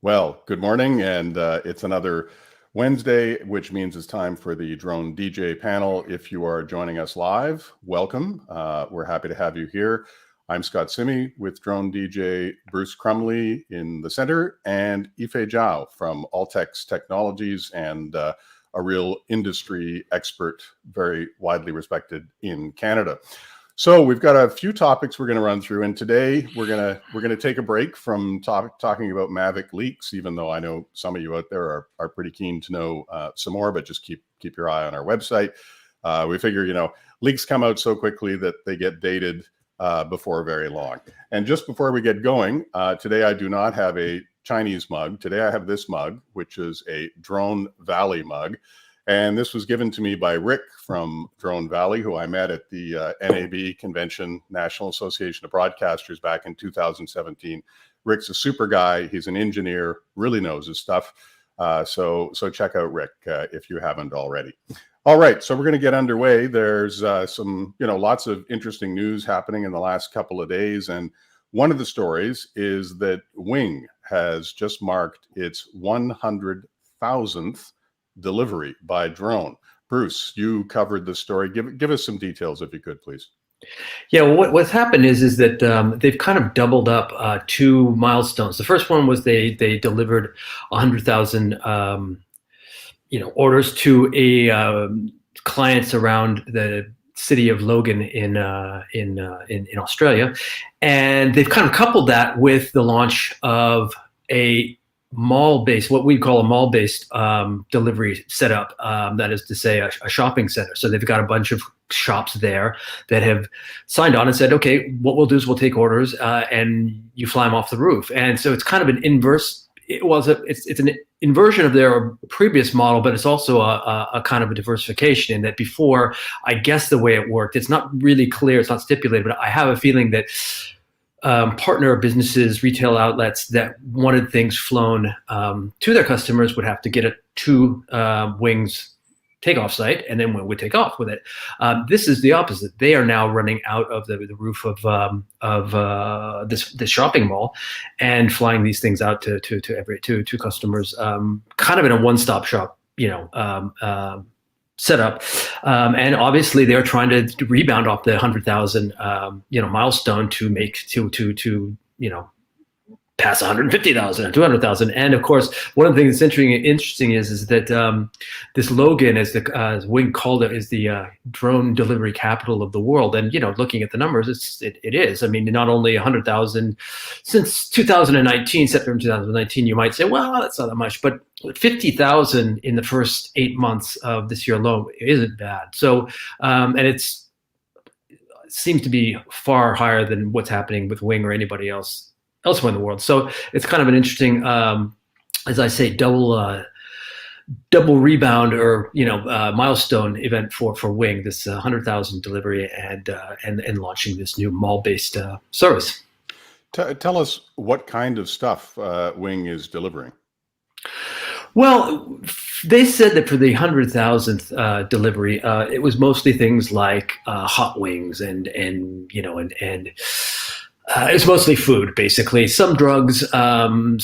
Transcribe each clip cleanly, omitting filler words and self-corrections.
Well, good morning, and it's another Wednesday, which means it's time for the Drone DJ panel. If you are joining us live, welcome. We're happy to have you here. I'm Scott Simi with Drone DJ Bruce Crumley in the center, and Ife Zhao from Altex Technologies, and a real industry expert, very widely respected in Canada. So we've got a few topics we're going to run through, and today we're going to take a break from talking about Mavic leaks, even though I know some of you out there are pretty keen to know some more. But just keep your eye on our website. We figure leaks come out so quickly that they get dated before very long. And just before we get going, today I do not have a Chinese mug. Today I have this mug, which is a Drone Valley mug. And this was given to me by Rick from Drone Valley, who I met at the NAB convention, National Association of Broadcasters, back in 2017. Rick's a super guy. He's an engineer, really knows his stuff. So check out Rick if you haven't already. All right, so we're going to get underway. There's some, lots of interesting news happening in the last couple of days. And one of the stories is that Wing has just marked its 100,000th delivery by drone. Bruce, you covered the story. Give us some details if you could, please. Yeah, well, what's happened is that they've kind of doubled up two milestones. The first one was they delivered 100,000 orders to a clients around the city of Logan in Australia, and they've kind of coupled that with the launch of a mall-based, what we call a mall-based delivery setup. That is to say, a shopping center. So they've got a bunch of shops there that have signed on and said, okay, what we'll do is we'll take orders and you fly them off the roof. And so it's kind of an inverse. It's an inversion of their previous model, but it's also a kind of a diversification in that before, I guess the way it worked, it's not really clear, it's not stipulated, but I have a feeling that partner businesses, retail outlets that wanted things flown to their customers would have to get it to Wing's takeoff site, and then Wing would take off with it. This is the opposite. They are now running out of the roof of this shopping mall and flying these things out to customers, kind of in a one-stop shop, setup, and obviously they're trying to rebound off the 100,000 milestone to make to pass 150,000 or 200,000. And of course, one of the things that's interesting is that this Logan, as Wing called it, is the drone delivery capital of the world. And looking at the numbers, it is. I mean, not only 100,000 since 2019, September 2019. You might say, well, that's not that much, but 50,000 in the first 8 months of this year alone isn't bad. So, and it seems to be far higher than what's happening with Wing or anybody else elsewhere in the world. So it's kind of an interesting, as I say, double rebound or milestone event for Wing, this 100,000 delivery and launching this new mall-based service. Tell us what kind of stuff Wing is delivering. Well, they said that for the 100,000th delivery, it was mostly things like hot wings and it's mostly food, basically. Some drugs, some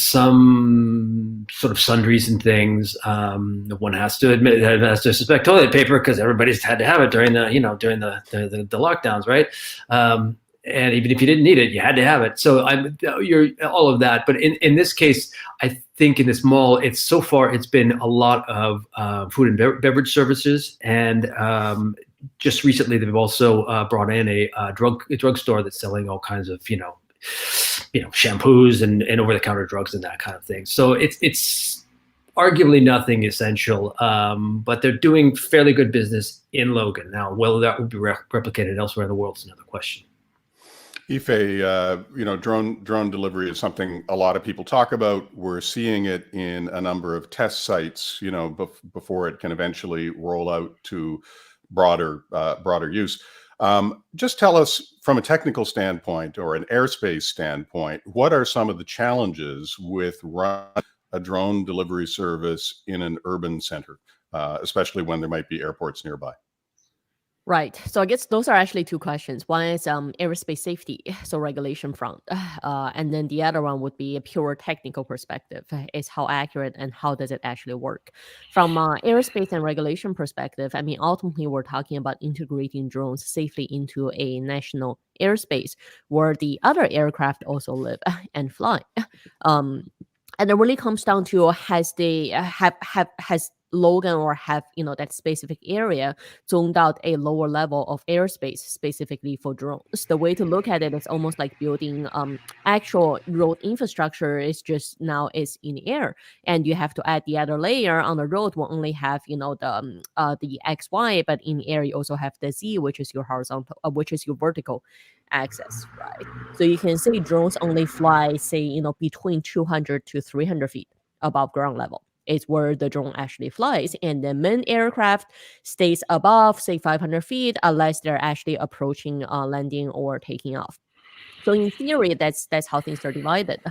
sort of sundries and things. One has to admit, has to suspect toilet paper because everybody's had to have it during the lockdowns, right? And even if you didn't need it, you had to have it. So you're all of that. But in this case, I think in this mall, it's been a lot of food and beverage services, and just recently they've also brought in a drugstore that's selling all kinds of shampoos and over-the-counter drugs and that kind of thing. So it's arguably nothing essential, but they're doing fairly good business in Logan. Now, whether that would be replicated elsewhere in the world is another question. Ife, drone delivery is something a lot of people talk about. We're seeing it in a number of test sites, before it can eventually roll out to broader use. Just tell us, from a technical standpoint or an airspace standpoint, what are some of the challenges with running a drone delivery service in an urban center, especially when there might be airports nearby? Right. So I guess those are actually two questions. One is aerospace safety, so regulation front, and then the other one would be a pure technical perspective, is how accurate and how does it actually work. From aerospace and regulation perspective, I mean, ultimately we're talking about integrating drones safely into a national airspace where the other aircraft also live and fly. Um, and it really comes down to has they have has Logan or have that specific area zoned out a lower level of airspace specifically for drones. The way to look at it is almost like building actual road infrastructure is just now is in the air, and you have to add the other layer on the road will only have the XY, but in air you also have the Z, which is your horizontal, which is your vertical axis, right? So you can say drones only fly, say, between 200 to 300 feet above ground level. It's where the drone actually flies. And the main aircraft stays above, say, 500 feet, unless they're actually approaching landing or taking off. So in theory, that's how things are divided.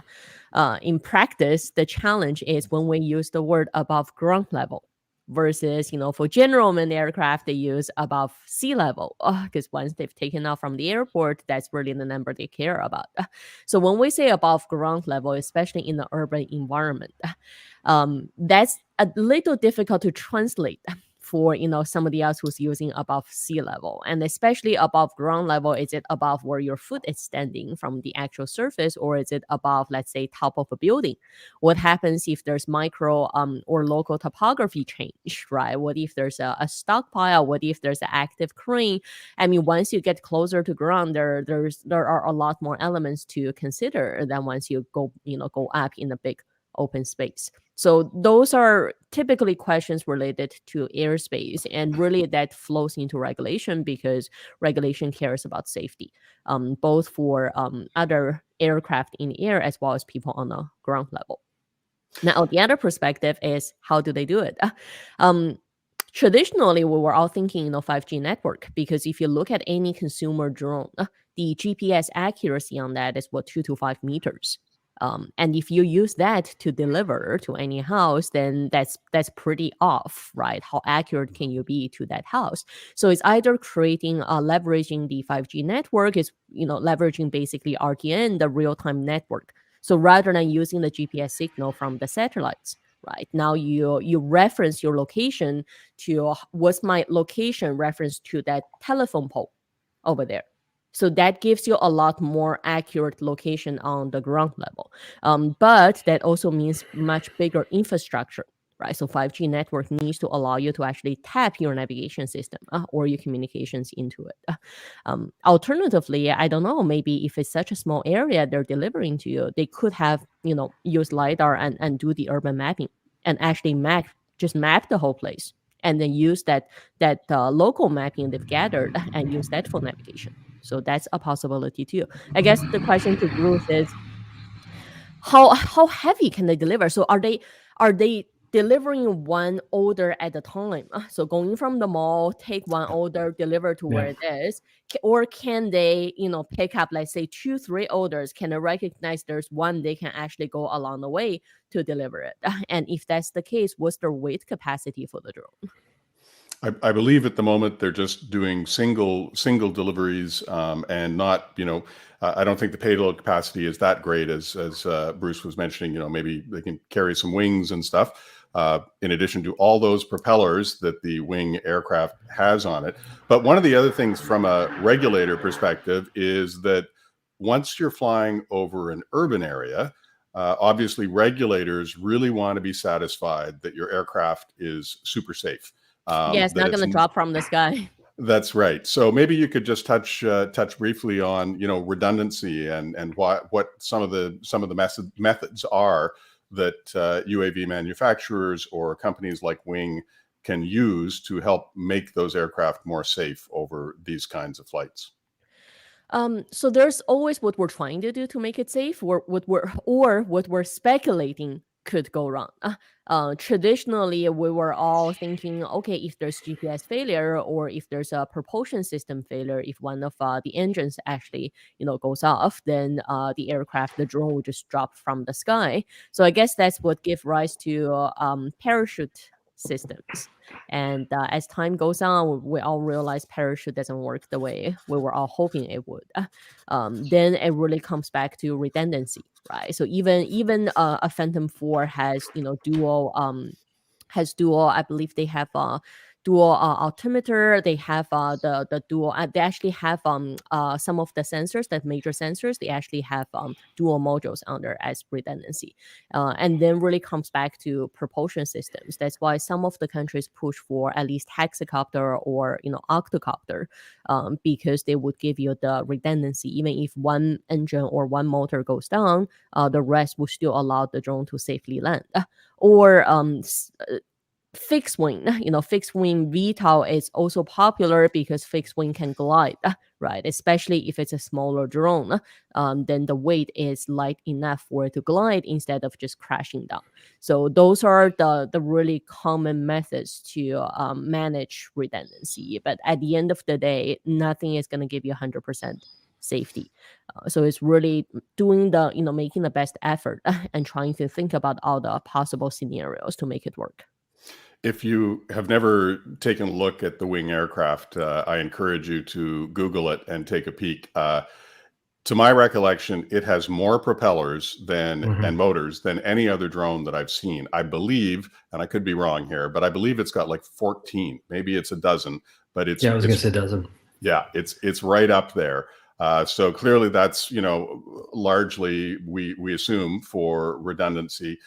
In practice, the challenge is when we use the word above ground level versus, for general manned aircraft, they use above sea level because once they've taken off from the airport, that's really the number they care about. So when we say above ground level, especially in the urban environment, that's a little difficult to translate for somebody else who's using above sea level, and especially above ground level. Is it above where your foot is standing from the actual surface, or is it above, let's say, top of a building? What happens if there's micro or local topography change, right? What if there's a stockpile? What if there's an active crane? I mean, once you get closer to ground, there are a lot more elements to consider than once you go up in a big open space. So those are typically questions related to airspace, and really that flows into regulation because regulation cares about safety, both for other aircraft in the air as well as people on the ground level. Now, the other perspective is how do they do it? Um, Traditionally, we were all thinking, 5G network, because if you look at any consumer drone, the GPS accuracy on that is 2 to 5 meters. And if you use that to deliver to any house, then that's pretty off, right? How accurate can you be to that house? So it's either creating leveraging the 5G network, is leveraging basically RTN, the real time network. So rather than using the GPS signal from the satellites, right now you reference your location to what's my location reference to that telephone pole over there. So that gives you a lot more accurate location on the ground level. But that also means much bigger infrastructure, right? So 5G network needs to allow you to actually tap your navigation system or your communications into it. Alternatively, I don't know, maybe if it's such a small area they're delivering to you, they could have, use LiDAR and do the urban mapping and actually just map the whole place, and then use that local mapping they've gathered and use that for navigation. So that's a possibility too. I guess the question to Bruce is how heavy can they deliver? So are they delivering one order at a time? So going from the mall, take one order, deliver to where Yeah. it is, or can they, pick up, let's say, 2, 3 orders? Can they recognize there's one they can actually go along the way to deliver it? And if that's the case, what's their weight capacity for the drone? I believe at the moment they're just doing single deliveries, and not, I don't think the payload capacity is that great as Bruce was mentioning. Maybe they can carry some wings and stuff, in addition to all those propellers that the wing aircraft has on it. But one of the other things from a regulator perspective is that once you're flying over an urban area, obviously regulators really want to be satisfied that your aircraft is super safe. Yeah, it's That not going it's to drop from the sky. That's right. So maybe you could just touch briefly on redundancy and what some of the methods are that UAV manufacturers or companies like Wing can use to help make those aircraft more safe over these kinds of flights. So there's always what we're trying to do to make it safe, or what we're speculating could go wrong. Traditionally, we were all thinking, okay, if there's GPS failure or if there's a propulsion system failure, if one of the engines actually, goes off, then the drone would just drop from the sky. So I guess that's what gives rise to parachute systems. And as time goes on, we all realize parachute doesn't work the way we were all hoping it would. Then it really comes back to redundancy, right? So even a Phantom 4 has dual I believe they have dual altimeter. They have the dual they actually have some of the sensors, that major sensors, they actually have dual modules under as redundancy. And then really comes back to propulsion systems. That's why some of the countries push for at least hexacopter or octocopter, because they would give you the redundancy. Even if one engine or one motor goes down, the rest will still allow the drone to safely land. Or fixed wing, fixed wing VTOL is also popular because fixed wing can glide, right? Especially if it's a smaller drone, then the weight is light enough for it to glide instead of just crashing down. So those are the really common methods to manage redundancy. But at the end of the day, nothing is going to give you 100% safety. So it's really doing making the best effort and trying to think about all the possible scenarios to make it work. If you have never taken a look at the Wing aircraft, I encourage you to Google it and take a peek. To my recollection, it has more propellers and motors than any other drone that I've seen. I believe, and I could be wrong here, but I believe it's got like 14. Maybe it's a dozen, but it's— Yeah, I was going to say a dozen. Yeah, it's right up there. So clearly that's, largely we assume for redundancy.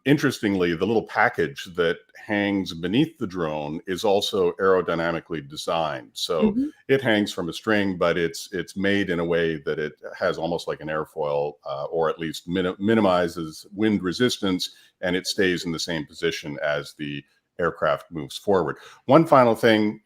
Interestingly, the little package that hangs beneath the drone is also aerodynamically designed. So it hangs from a string, but it's made in a way that it has almost like an airfoil, or at least minimizes wind resistance, and it stays in the same position as the aircraft moves forward. One final thing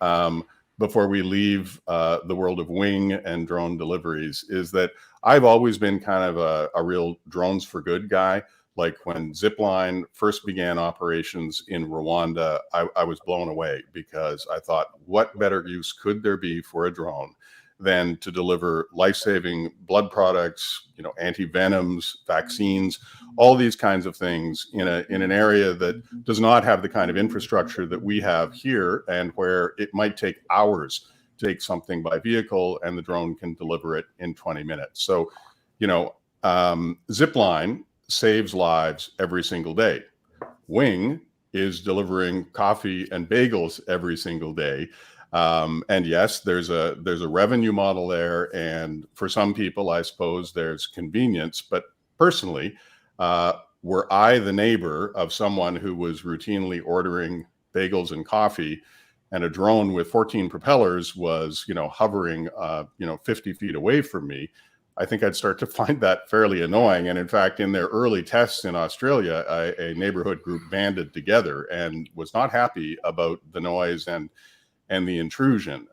before we leave the world of wing and drone deliveries is that I've always been kind of a real drones for good guy. Like when Zipline first began operations in Rwanda, I was blown away because I thought, what better use could there be for a drone than to deliver life-saving blood products, anti-venoms, vaccines, all these kinds of things in an area that does not have the kind of infrastructure that we have here, and where it might take hours to take something by vehicle and the drone can deliver it in 20 minutes. So, Zipline saves lives every single day. Wing is delivering coffee and bagels every single day. And yes, there's a revenue model there. And for some people, I suppose there's convenience. But personally, were I the neighbor of someone who was routinely ordering bagels and coffee, and a drone with 14 propellers was, hovering, 50 feet away from me, I think I'd start to find that fairly annoying. And in fact, in their early tests in Australia, a neighborhood group banded together and was not happy about the noise and the intrusion.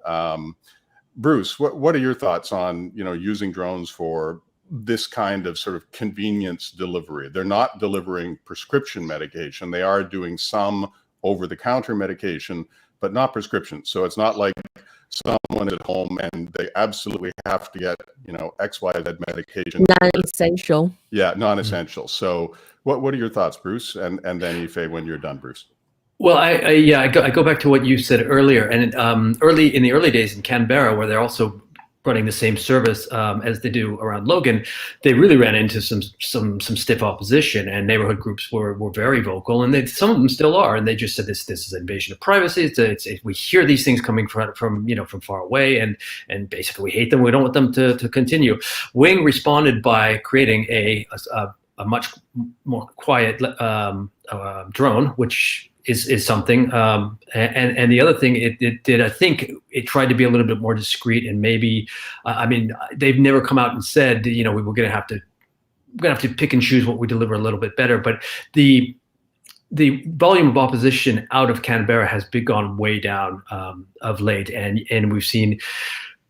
Bruce, what are your thoughts on using drones for this kind of sort of convenience delivery? They're not delivering prescription medication. They are doing some over-the-counter medication, but not prescription. So it's not like someone at home and they absolutely have to get XYZ medication. Non-essential. Yeah, non-essential. So what are your thoughts, Bruce? And then Ife, when you're done, Bruce. Well, I go back to what you said earlier, and in the early days in Canberra, where they're also running the same service as they do around Logan, they really ran into some stiff opposition, and neighborhood groups were very vocal, and some of them still are, and they just said this is invasion of privacy. We hear these things coming from far away, and basically we hate them. We don't want them to continue. Wing responded by creating a much more quiet drone, which is something. And the other thing it did, I think it tried to be a little bit more discreet, and maybe, they've never come out and said, we're going to have to pick and choose what we deliver a little bit better. But the volume of opposition out of Canberra has gone way down of late, and we've seen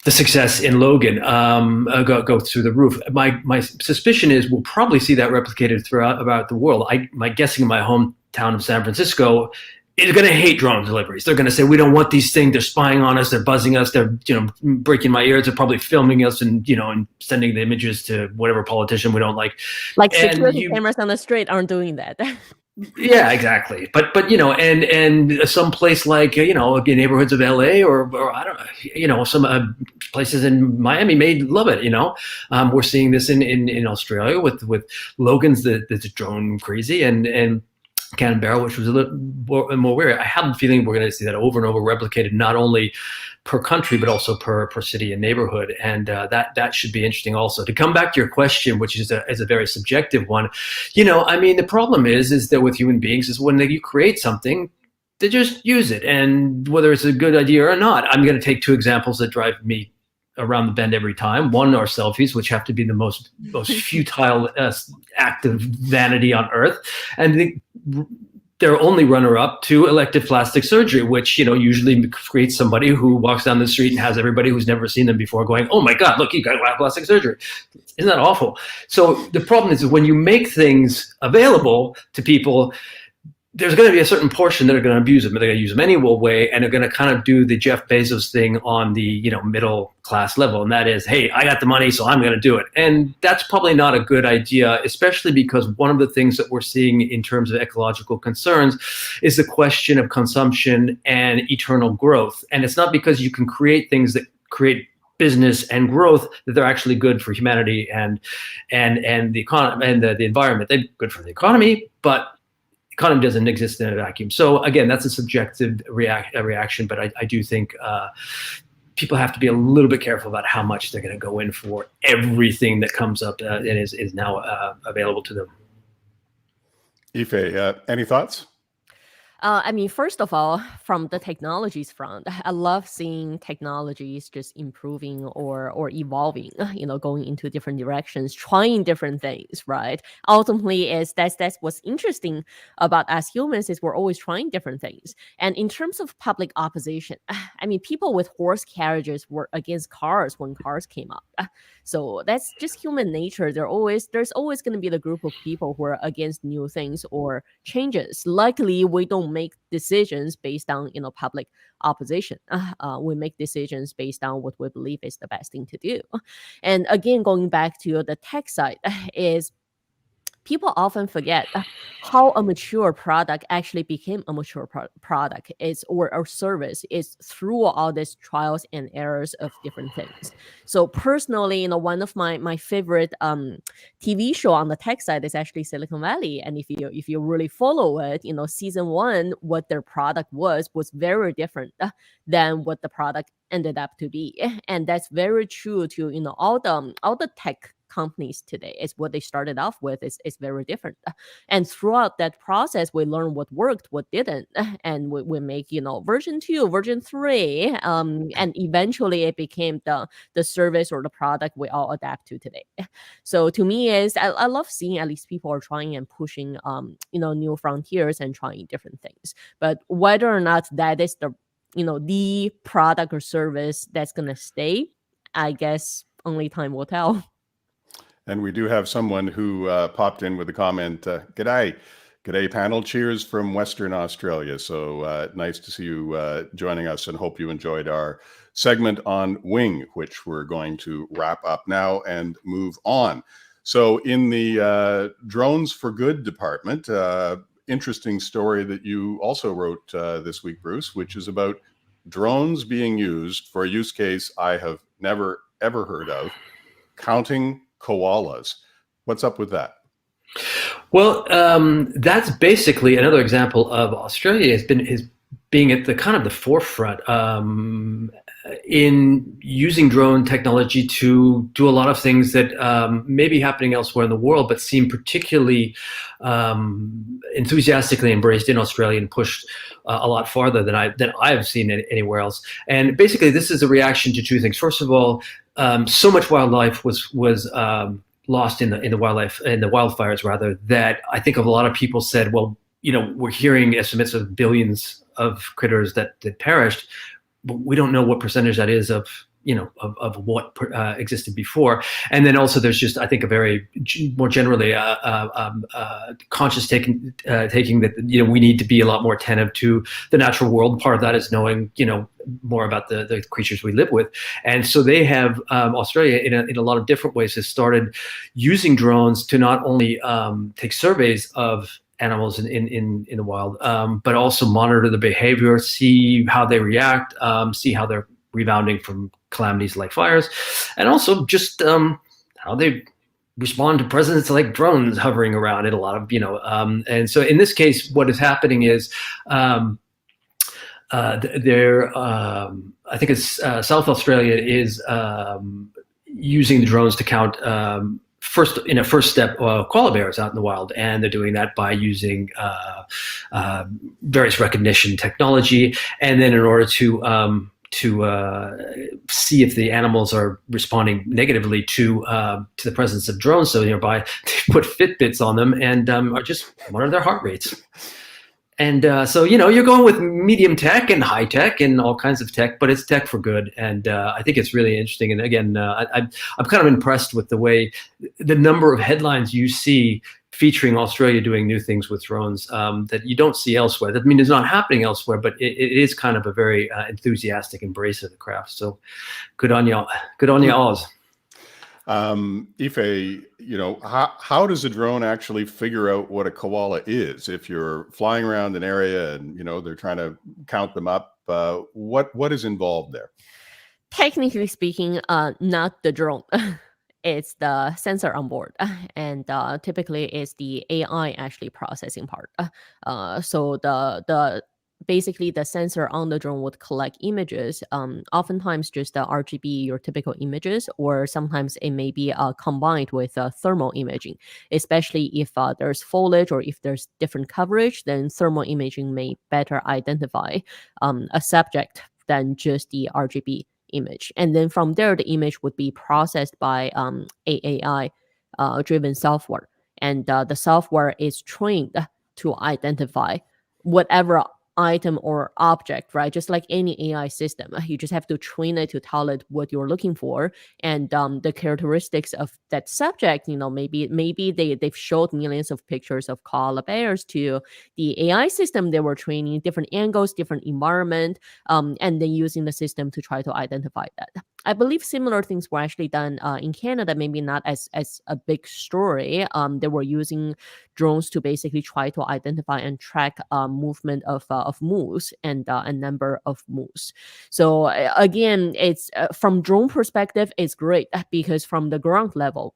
the success in Logan go through the roof. My suspicion is we'll probably see that replicated about the world. My guessing in my hometown of San Francisco is going to hate drone deliveries. They're going to say, we don't want these things. They're spying on us. They're buzzing us. They're breaking my ears. They're probably filming us and sending the images to whatever politician we don't like. Like security cameras on the street aren't doing that. Yeah, exactly. But and some place like neighborhoods of LA or I don't know, some places in Miami may love it. We're seeing this in Australia with Logan's the drone crazy and Canberra, which was a little more weird. I have a feeling we're going to see that over and over replicated, not only per country but also per city and neighborhood, and that should be interesting. Also, to come back to your question, which is a very subjective one, the problem is that with human beings is when you create something, they just use it, and whether it's a good idea or not. I'm going to take two examples that drive me around the bend every time. One are selfies, which have to be the most futile act of vanity on earth, and their only runner-up to elective plastic surgery, which usually creates somebody who walks down the street and has everybody who's never seen them before going, "Oh my God, look, you got plastic surgery." Isn't that awful? So the problem is that when you make things available to people, there's going to be a certain portion that are going to abuse them. They're going to use them any way, and they're going to kind of do the Jeff Bezos thing on the middle class level, and that is, hey, I got the money, so I'm going to do it. And that's probably not a good idea, especially because one of the things that we're seeing in terms of ecological concerns is the question of consumption and eternal growth. And it's not because you can create things that create business and growth that they're actually good for humanity and the economy and the environment. They're good for the economy, but economy doesn't exist in a vacuum. So again, that's a subjective reaction, but I do think people have to be a little bit careful about how much they're going to go in for everything that comes up and is now available to them. Ife, any thoughts? First of all, from the technologies front, I love seeing technologies just improving or evolving, going into different directions, trying different things, right? Ultimately, that's what's interesting about us humans is we're always trying different things. And in terms of public opposition, people with horse carriages were against cars when cars came up. So that's just human nature. There's always going to be the group of people who are against new things or changes. Luckily, we don't make decisions based on public opposition. We make decisions based on what we believe is the best thing to do. And again, going back to the tech side, is people often forget how a mature product actually became a mature product or service is through all these trials and errors of different things. So personally, one of my favorite TV show on the tech side is actually Silicon Valley. And if you really follow it, season 1, what their product was very different than what the product ended up to be. And that's very true to all the tech companies today. Is what they started off with is very different, and throughout that process we learn what worked, what didn't, and we make version 2, version 3, and eventually it became the service or the product we all adapt to today. So to me is I love seeing at least people are trying and pushing new frontiers and trying different things, but whether or not that is the product or service that's gonna stay, I guess only time will tell. And we do have someone who popped in with a comment. G'day panel, cheers from Western Australia. So nice to see you joining us, and hope you enjoyed our segment on Wing, which we're going to wrap up now and move on. So in the Drones for Good department, interesting story that you also wrote this week, Bruce, which is about drones being used for a use case I have never ever heard of, counting koalas. What's up with that? Well, that's basically another example of Australia is being at the kind of the forefront in using drone technology to do a lot of things that may be happening elsewhere in the world, but seem particularly enthusiastically embraced in Australia and pushed a lot farther than I've seen anywhere else. And basically, this is a reaction to two things. First of all, so much wildlife was lost in the wildfires, rather, that I think a lot of people said, well, we're hearing estimates of billions of critters that perished, but we don't know what percentage that is of what existed before. And then also there's just, I think, a very more generally conscious taking that we need to be a lot more attentive to the natural world. Part of that is knowing more about the creatures we live with. And so they have Australia in a lot of different ways has started using drones to not only take surveys of animals in the wild, but also monitor the behavior, see how they react, see how they're rebounding from calamities like fires, and also just how they respond to presence like drones hovering around it. A lot of and so in this case, what is happening is. I think it's South Australia is using the drones to count first step koala bears out in the wild, and they're doing that by using various recognition technology, and then in order to see if the animals are responding negatively to the presence of drones so nearby, they put Fitbits on them and are just monitor their heart rates. And so, you're going with medium tech and high tech and all kinds of tech, but it's tech for good. And I think it's really interesting. And again, I'm kind of impressed with the number of headlines you see featuring Australia doing new things with drones that you don't see elsewhere. That it's not happening elsewhere, but it is kind of a very enthusiastic embrace of the craft. So good on y'all. Good on y'all. Ife, how does a drone actually figure out what a koala is? If you're flying around an area and, they're trying to count them up, what is involved there? Technically speaking, not the drone. It's the sensor on board, and typically it's the AI actually processing part. So the basically the sensor on the drone would collect images, oftentimes just the RGB, your typical images, or sometimes it may be combined with thermal imaging, especially if there's foliage or if there's different coverage, then thermal imaging may better identify a subject than just the RGB image. And then from there, the image would be processed by AI driven software. And the software is trained to identify whatever item or object, right? Just like any AI system, you just have to train it to tell it what you're looking for and the characteristics of that subject. Maybe they've showed millions of pictures of koala bears to the AI system they were training, different angles, different environment, and then using the system to try to identify that. I believe similar things were actually done in Canada, maybe not as a big story. They were using drones to basically try to identify and track movement of moose and a number of moose. So again, it's from drone perspective, it's great because from the ground level,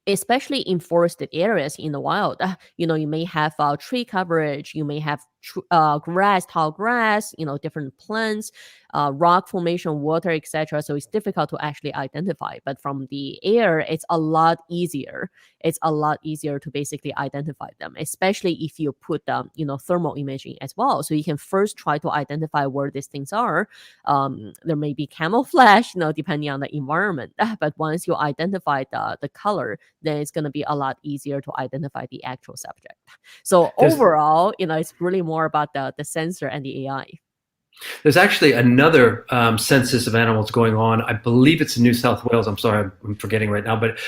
especially in forested areas in the wild, you may have tree coverage, you may have grass, tall grass, different plants, rock formation, water, etc. So it's difficult to actually identify. But from the air, it's a lot easier. It's a lot easier to basically identify them, especially if you put thermal imaging as well. So you can first try to identify where these things are. There may be camouflage, depending on the environment. But once you identify the color, then it's going to be a lot easier to identify the actual subject. So overall, it's really more about the sensor and the AI. There's actually another census of animals going on. I believe it's in New South Wales. I'm sorry, I'm forgetting right now, but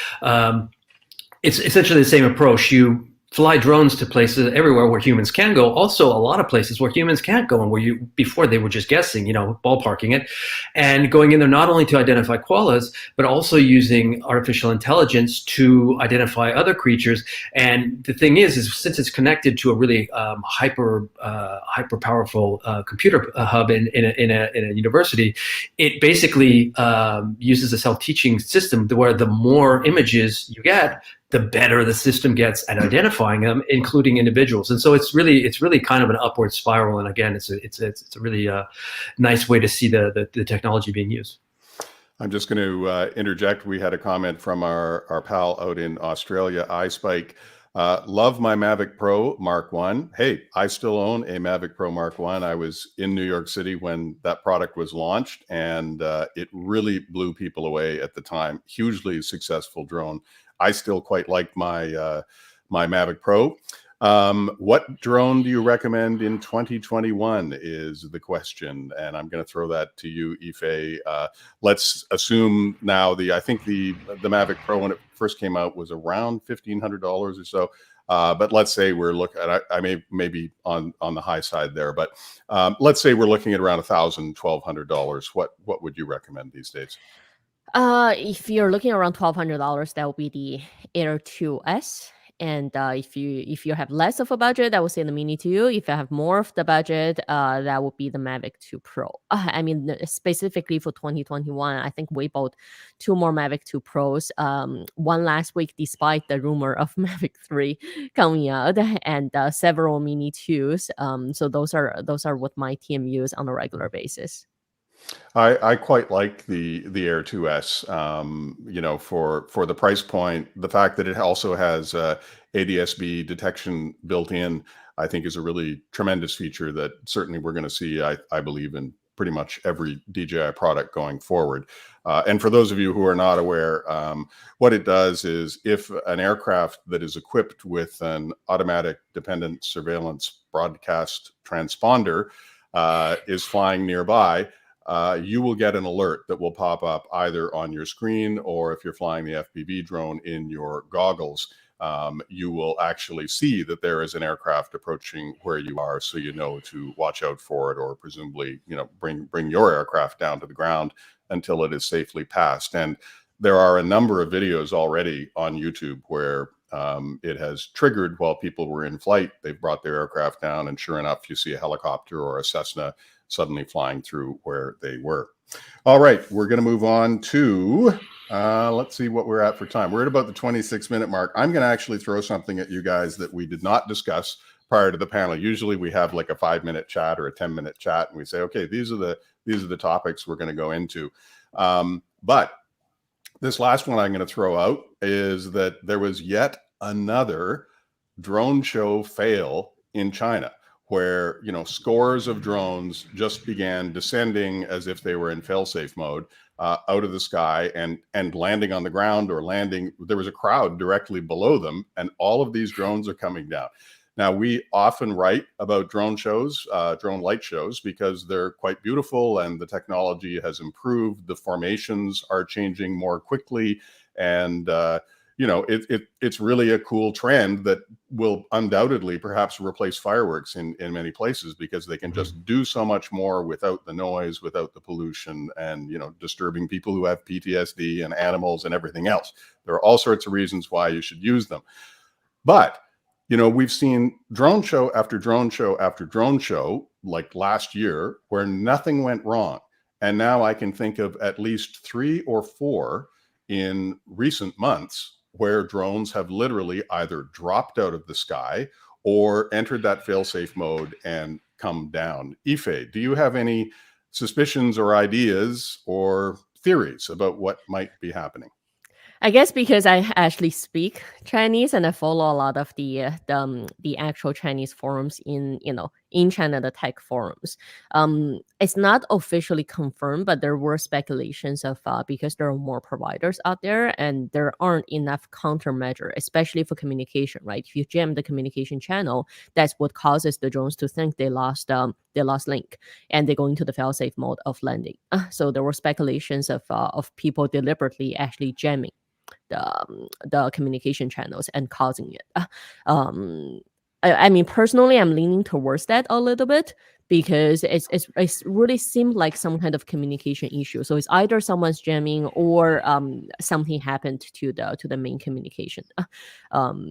it's essentially the same approach. You fly drones to places everywhere where humans can go. Also, a lot of places where humans can't go, and before they were just guessing, ballparking it, and going in there not only to identify koalas, but also using artificial intelligence to identify other creatures. And the thing is since it's connected to a really hyper powerful computer hub in a university, it basically uses a self-teaching system where the more images you get, the better the system gets at identifying them, including individuals. And so it's really kind of an upward spiral. And again, it's a really nice way to see the technology being used. I'm just going to interject. We had a comment from our pal out in Australia, iSpike. Love my Mavic Pro Mark 1. Hey, I still own a Mavic Pro Mark 1. I was in New York City when that product was launched, and it really blew people away at the time. Hugely successful drone. I still quite like my my Mavic Pro. What drone do you recommend in 2021 is the question, and I'm going to throw that to you, Ife. Let's assume now I think the Mavic Pro when it first came out was around $1,500 or so. But let's say we're looking at, I may be on the high side there, but let's say we're looking at around $1,000, $1,200. What would you recommend these days? If you're looking around $1,200, that will be the Air 2S. And if you have less of a budget, I would say the Mini 2. If you have more of the budget, that would be the Mavic 2 Pro. I mean, specifically for 2021, I think we bought 2 more Mavic 2 Pros. One last week, despite the rumor of Mavic 3 coming out, and several Mini 2s. So those are what my team use on a regular basis. I quite like the Air 2S. For the price point, the fact that it also has ADS-B detection built in, I think, is a really tremendous feature that certainly we're going to see, I believe, in pretty much every DJI product going forward. And for those of you who are not aware, what it does is if an aircraft that is equipped with an automatic dependent surveillance broadcast transponder is flying nearby, you will get an alert that will pop up either on your screen, or if you're flying the FPV drone in your goggles, you will actually see that there is an aircraft approaching where you are, so you know to watch out for it, or presumably, bring your aircraft down to the ground until it is safely passed. And there are a number of videos already on YouTube where it has triggered while people were in flight. They've brought their aircraft down, and sure enough, you see a helicopter or a Cessna suddenly flying through where they were. All right, we're going to move on to, let's see what we're at for time. We're at about the 26-minute mark. I'm going to actually throw something at you guys that we did not discuss prior to the panel. Usually we have like a 5-minute chat or a 10-minute chat, and we say, okay, these are the topics we're going to go into. But this last one I'm going to throw out is that there was yet another drone show fail in China, where scores of drones just began descending as if they were in fail-safe mode out of the sky and landing on the ground, or landing. There was a crowd directly below them, and all of these drones are coming down. Now, we often write about drone shows, drone light shows, because they're quite beautiful and the technology has improved. The formations are changing more quickly, and it's really a cool trend that will undoubtedly perhaps replace fireworks in many places, because they can just do so much more without the noise, without the pollution, and disturbing people who have PTSD and animals and everything else. There are all sorts of reasons why you should use them. But we've seen drone show after drone show after drone show, like last year, where nothing went wrong. And now I can think of at least 3 or 4 in recent months where drones have literally either dropped out of the sky or entered that fail-safe mode and come down. Ife, do you have any suspicions or ideas or theories about what might be happening? I guess because I actually speak Chinese and I follow a lot of the actual Chinese forums in China, the tech forums. It's not officially confirmed, but there were speculations of because there are more providers out there and there aren't enough countermeasure, especially for communication. Right? If you jam the communication channel, that's what causes the drones to think they lost link, and they go into the fail-safe mode of landing. So there were speculations of people deliberately actually jamming the communication channels and causing it. I mean, personally, I'm leaning towards that a little bit, because it's really seemed like some kind of communication issue. So it's either someone's jamming or something happened to the main communication.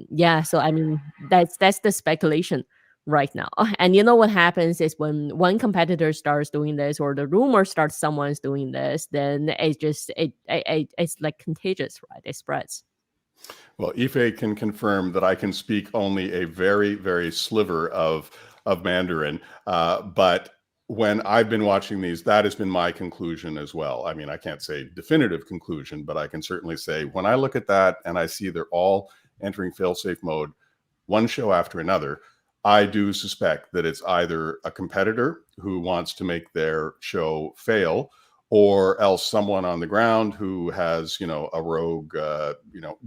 Yeah. So I mean, that's the speculation right now. And what happens is when one competitor starts doing this, or the rumor starts someone's doing this, then it's like contagious, right? It spreads. Well, Ife can confirm that I can speak only a very, very sliver of Mandarin. But when I've been watching these, that has been my conclusion as well. I mean, I can't say definitive conclusion, but I can certainly say when I look at that and I see they're all entering fail-safe mode, one show after another, I do suspect that it's either a competitor who wants to make their show fail, or else someone on the ground who has, a rogue,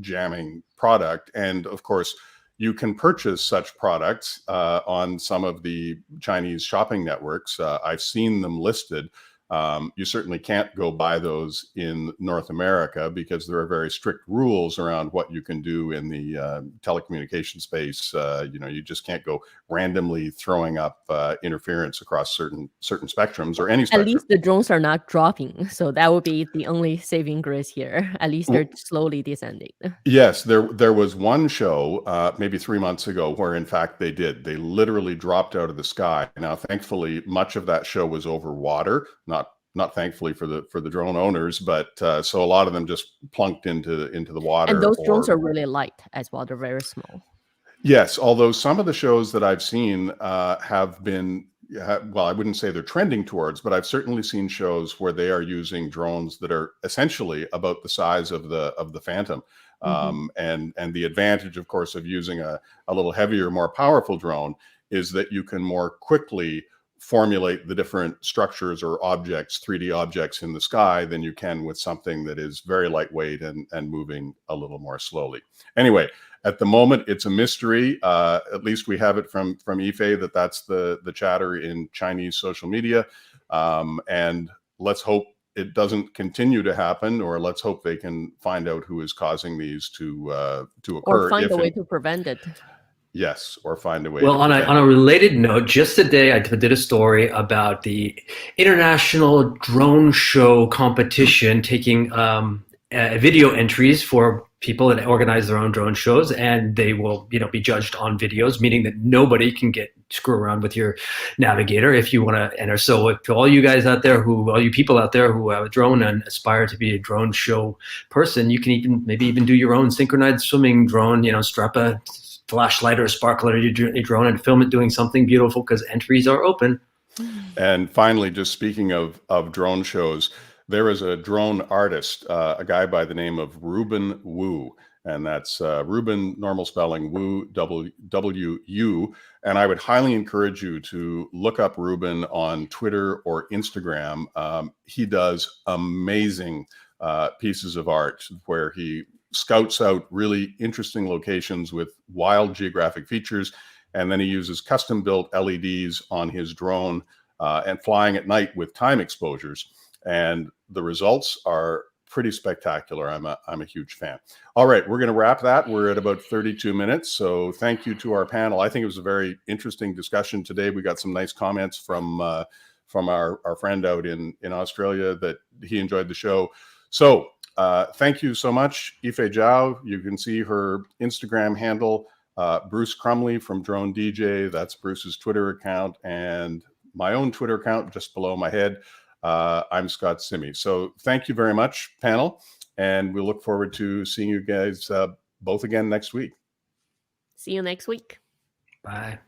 jamming product. And of course, you can purchase such products on some of the Chinese shopping networks. I've seen them listed. You certainly can't go buy those in North America because there are very strict rules around what you can do in the telecommunication space. You just can't go randomly throwing up interference across certain spectrums or any spectrum. At least the drones are not dropping, so that would be the only saving grace here. At least they're slowly descending. Yes, there was one show maybe 3 months ago where in fact they literally dropped out of the sky. Now, thankfully, much of that show was over water, not thankfully for the drone owners, but so a lot of them just plunked into the water. And those drones are really light as well; they're very small. Yes, although some of the shows that I've seen have been, well, I wouldn't say they're trending towards, but I've certainly seen shows where they are using drones that are essentially about the size of the Phantom. And the advantage, of course, of using a little heavier, more powerful drone is that you can more quickly formulate the different structures or objects, 3D objects in the sky than you can with something that is very lightweight and moving a little more slowly. Anyway, at the moment, it's a mystery. At least we have it from Yifei that's the chatter in Chinese social media. And let's hope it doesn't continue to happen, or let's hope they can find out who is causing these to occur. Or find a way to prevent it. Yes, or find a way. Well, on a related note, just today I did a story about the International Drone Show competition, taking video entries for people that organize their own drone shows, and they will, be judged on videos, meaning that nobody can screw around with your navigator if you want to enter. So if all you guys out there all you people out there who have a drone and aspire to be a drone show person, you can maybe even do your own synchronized swimming drone, strap a flashlight or a sparkler to your drone and film it doing something beautiful, because entries are open. And finally, just speaking of drone shows, there is a drone artist, a guy by the name of Ruben Wu, and that's Ruben, normal spelling, Wu, W-U. And I would highly encourage you to look up Ruben on Twitter or Instagram. He does amazing pieces of art where he scouts out really interesting locations with wild geographic features, and then he uses custom-built LEDs on his drone and flying at night with time exposures. And the results are pretty spectacular. I'm a huge fan. All right, we're going to wrap that. We're at about 32 minutes. So thank you to our panel. I think it was a very interesting discussion today. We got some nice comments from our friend out in Australia that he enjoyed the show. So thank you so much, Yifei Zhao. You can see her Instagram handle, Bruce Crumley from Drone DJ. That's Bruce's Twitter account, and my own Twitter account just below my head. I'm Scott Simi. So thank you very much, panel, and we look forward to seeing you guys both again next week. See you next week. Bye.